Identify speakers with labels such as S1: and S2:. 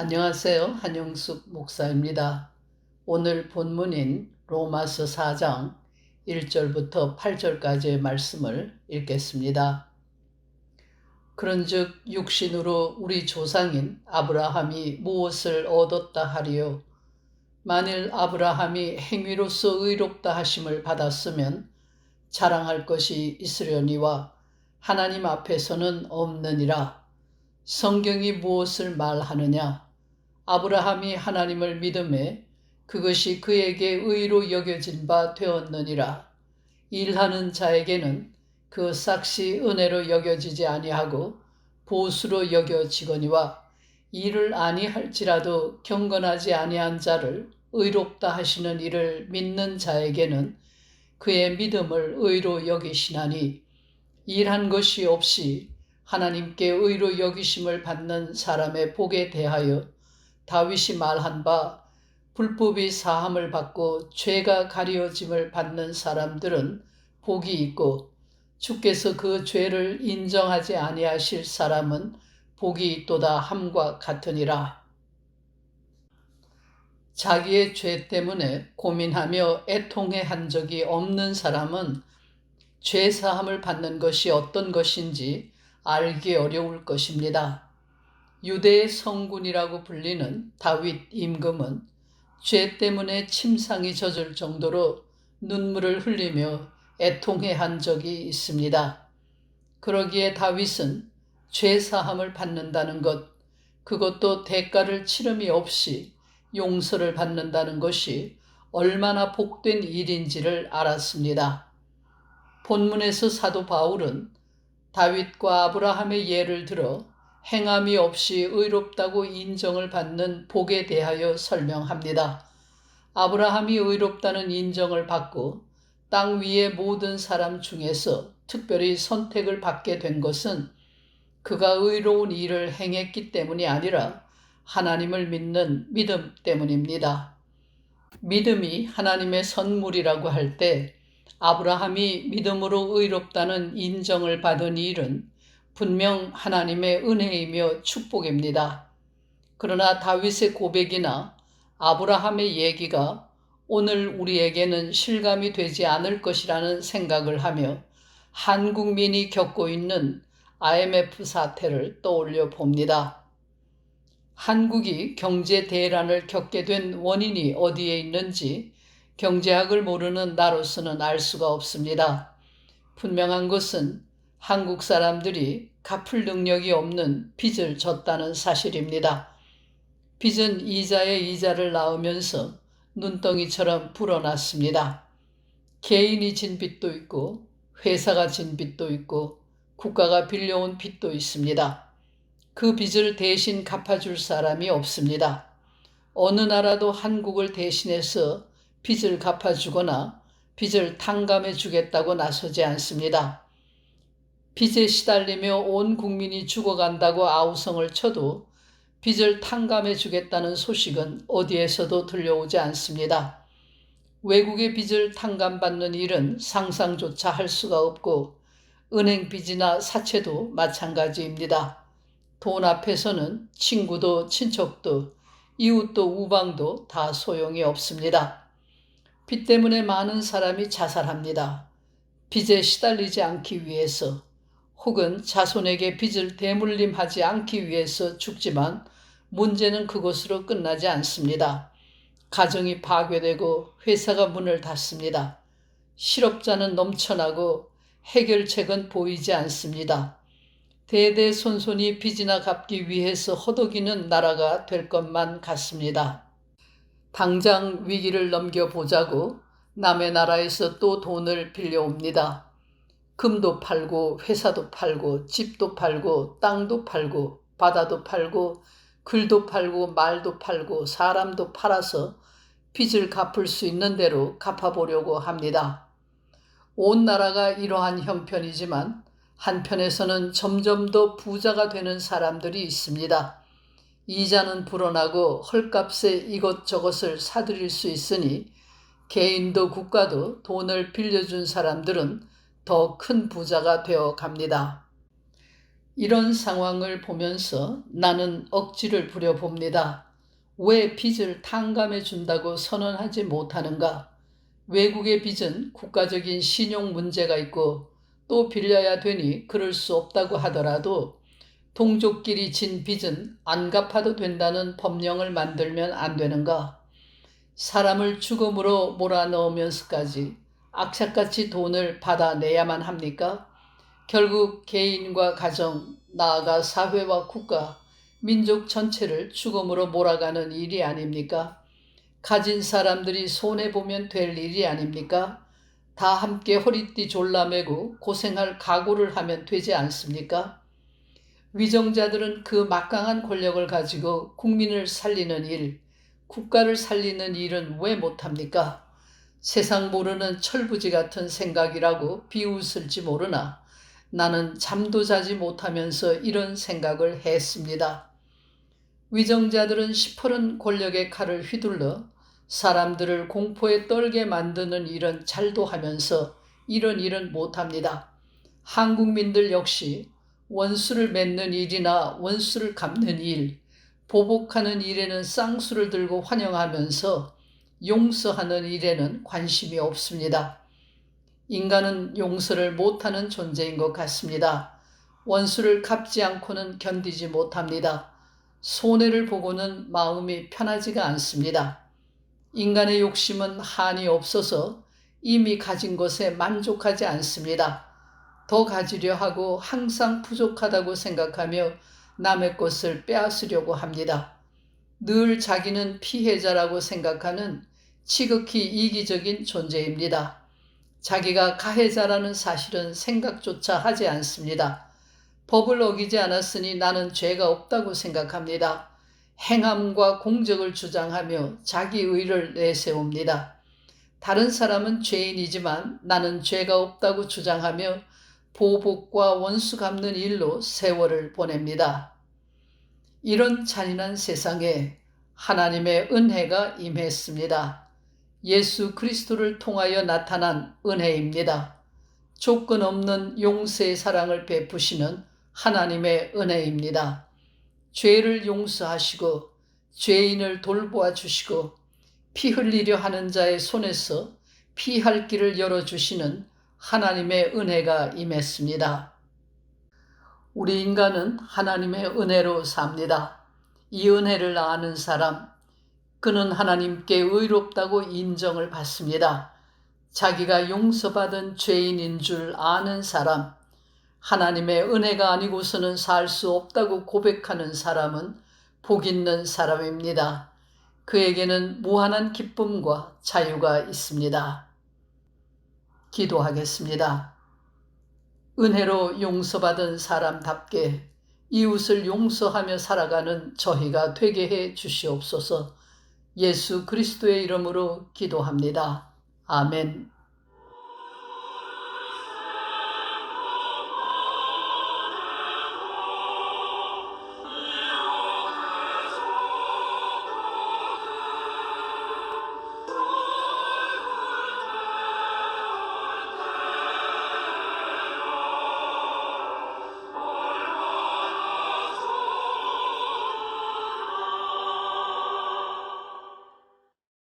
S1: 안녕하세요. 한영숙 목사입니다. 오늘 본문인 로마서 4장 1절부터 8절까지의 말씀을 읽겠습니다. 그런즉 육신으로 우리 조상인 아브라함이 무엇을 얻었다 하리요? 만일 아브라함이 행위로서 의롭다 하심을 받았으면 자랑할 것이 있으려니와 하나님 앞에서는 없느니라. 성경이 무엇을 말하느냐? 아브라함이 하나님을 믿음에 그것이 그에게 의로 여겨진 바 되었느니라. 일하는 자에게는 그 삭시 은혜로 여겨지지 아니하고 보수로 여겨지거니와 일을 아니할지라도 경건하지 아니한 자를 의롭다 하시는 이를 믿는 자에게는 그의 믿음을 의로 여기시나니, 일한 것이 없이 하나님께 의로 여기심을 받는 사람의 복에 대하여 다윗이 말한 바, 불법이 사함을 받고 죄가 가려짐을 받는 사람들은 복이 있고 주께서 그 죄를 인정하지 아니하실 사람은 복이 있도다 함과 같으니라. 자기의 죄 때문에 고민하며 애통해 한 적이 없는 사람은 죄 사함을 받는 것이 어떤 것인지 알기 어려울 것입니다. 유대의 성군이라고 불리는 다윗 임금은 죄 때문에 침상이 젖을 정도로 눈물을 흘리며 애통해 한 적이 있습니다. 그러기에 다윗은 죄 사함을 받는다는 것, 그것도 대가를 치름이 없이 용서를 받는다는 것이 얼마나 복된 일인지를 알았습니다. 본문에서 사도 바울은 다윗과 아브라함의 예를 들어 행함이 없이 의롭다고 인정을 받는 복에 대하여 설명합니다. 아브라함이 의롭다는 인정을 받고 땅 위의 모든 사람 중에서 특별히 선택을 받게 된 것은 그가 의로운 일을 행했기 때문이 아니라 하나님을 믿는 믿음 때문입니다. 믿음이 하나님의 선물이라고 할 때 아브라함이 믿음으로 의롭다는 인정을 받은 일은 분명 하나님의 은혜이며 축복입니다. 그러나 다윗의 고백이나 아브라함의 얘기가 오늘 우리에게는 실감이 되지 않을 것이라는 생각을 하며 한국민이 겪고 있는 IMF 사태를 떠올려 봅니다. 한국이 경제 대란을 겪게 된 원인이 어디에 있는지 경제학을 모르는 나로서는 알 수가 없습니다. 분명한 것은 한국 사람들이 갚을 능력이 없는 빚을 졌다는 사실입니다. 빚은 이자에 이자를 낳으면서 눈덩이처럼 불어났습니다. 개인이 진 빚도 있고 회사가 진 빚도 있고 국가가 빌려온 빚도 있습니다. 그 빚을 대신 갚아줄 사람이 없습니다. 어느 나라도 한국을 대신해서 빚을 갚아주거나 빚을 탕감해 주겠다고 나서지 않습니다. 빚에 시달리며 온 국민이 죽어간다고 아우성을 쳐도 빚을 탕감해 주겠다는 소식은 어디에서도 들려오지 않습니다. 외국의 빚을 탕감받는 일은 상상조차 할 수가 없고 은행 빚이나 사채도 마찬가지입니다. 돈 앞에서는 친구도 친척도 이웃도 우방도 다 소용이 없습니다. 빚 때문에 많은 사람이 자살합니다. 빚에 시달리지 않기 위해서 혹은 자손에게 빚을 대물림하지 않기 위해서 죽지만 문제는 그것으로 끝나지 않습니다. 가정이 파괴되고 회사가 문을 닫습니다. 실업자는 넘쳐나고 해결책은 보이지 않습니다. 대대손손이 빚이나 갚기 위해서 허덕이는 나라가 될 것만 같습니다. 당장 위기를 넘겨보자고 남의 나라에서 또 돈을 빌려옵니다. 금도 팔고 회사도 팔고 집도 팔고 땅도 팔고 바다도 팔고 글도 팔고 말도 팔고 사람도 팔아서 빚을 갚을 수 있는 대로 갚아보려고 합니다. 온 나라가 이러한 형편이지만 한편에서는 점점 더 부자가 되는 사람들이 있습니다. 이자는 불어나고 헐값에 이것저것을 사들일 수 있으니 개인도 국가도 돈을 빌려준 사람들은 더 큰 부자가 되어 갑니다. 이런 상황을 보면서 나는 억지를 부려봅니다. 왜 빚을 탕감해 준다고 선언하지 못하는가? 외국의 빚은 국가적인 신용 문제가 있고 또 빌려야 되니 그럴 수 없다고 하더라도 동족끼리 진 빚은 안 갚아도 된다는 법령을 만들면 안 되는가? 사람을 죽음으로 몰아넣으면서까지 악착같이 돈을 받아내야만 합니까? 결국 개인과 가정, 나아가 사회와 국가, 민족 전체를 죽음으로 몰아가는 일이 아닙니까? 가진 사람들이 손해보면 될 일이 아닙니까? 다 함께 허리띠 졸라매고 고생할 각오를 하면 되지 않습니까? 위정자들은 그 막강한 권력을 가지고 국민을 살리는 일, 국가를 살리는 일은 왜 못합니까? 세상 모르는 철부지 같은 생각이라고 비웃을지 모르나 나는 잠도 자지 못하면서 이런 생각을 했습니다. 위정자들은 시퍼런 권력의 칼을 휘둘러 사람들을 공포에 떨게 만드는 일은 잘도 하면서 이런 일은 못합니다. 한국민들 역시 원수를 맺는 일이나 원수를 갚는 일, 보복하는 일에는 쌍수를 들고 환영하면서 용서하는 일에는 관심이 없습니다. 인간은 용서를 못하는 존재인 것 같습니다. 원수를 갚지 않고는 견디지 못합니다. 손해를 보고는 마음이 편하지가 않습니다. 인간의 욕심은 한이 없어서 이미 가진 것에 만족하지 않습니다. 더 가지려 하고 항상 부족하다고 생각하며 남의 것을 빼앗으려고 합니다. 늘 자기는 피해자라고 생각하는 지극히 이기적인 존재입니다. 자기가 가해자라는 사실은 생각조차 하지 않습니다. 법을 어기지 않았으니 나는 죄가 없다고 생각합니다. 행함과 공적을 주장하며 자기 의를 내세웁니다. 다른 사람은 죄인이지만 나는 죄가 없다고 주장하며 보복과 원수 갚는 일로 세월을 보냅니다. 이런 잔인한 세상에 하나님의 은혜가 임했습니다. 예수 그리스도를 통하여 나타난 은혜입니다. 조건 없는 용서의 사랑을 베푸시는 하나님의 은혜입니다. 죄를 용서하시고 죄인을 돌보아 주시고 피 흘리려 하는 자의 손에서 피할 길을 열어주시는 하나님의 은혜가 임했습니다. 우리 인간은 하나님의 은혜로 삽니다. 이 은혜를 아는 사람, 그는 하나님께 의롭다고 인정을 받습니다. 자기가 용서받은 죄인인 줄 아는 사람, 하나님의 은혜가 아니고서는 살 수 없다고 고백하는 사람은 복 있는 사람입니다. 그에게는 무한한 기쁨과 자유가 있습니다. 기도하겠습니다. 은혜로 용서받은 사람답게 이웃을 용서하며 살아가는 저희가 되게 해 주시옵소서. 예수 그리스도의 이름으로 기도합니다. 아멘.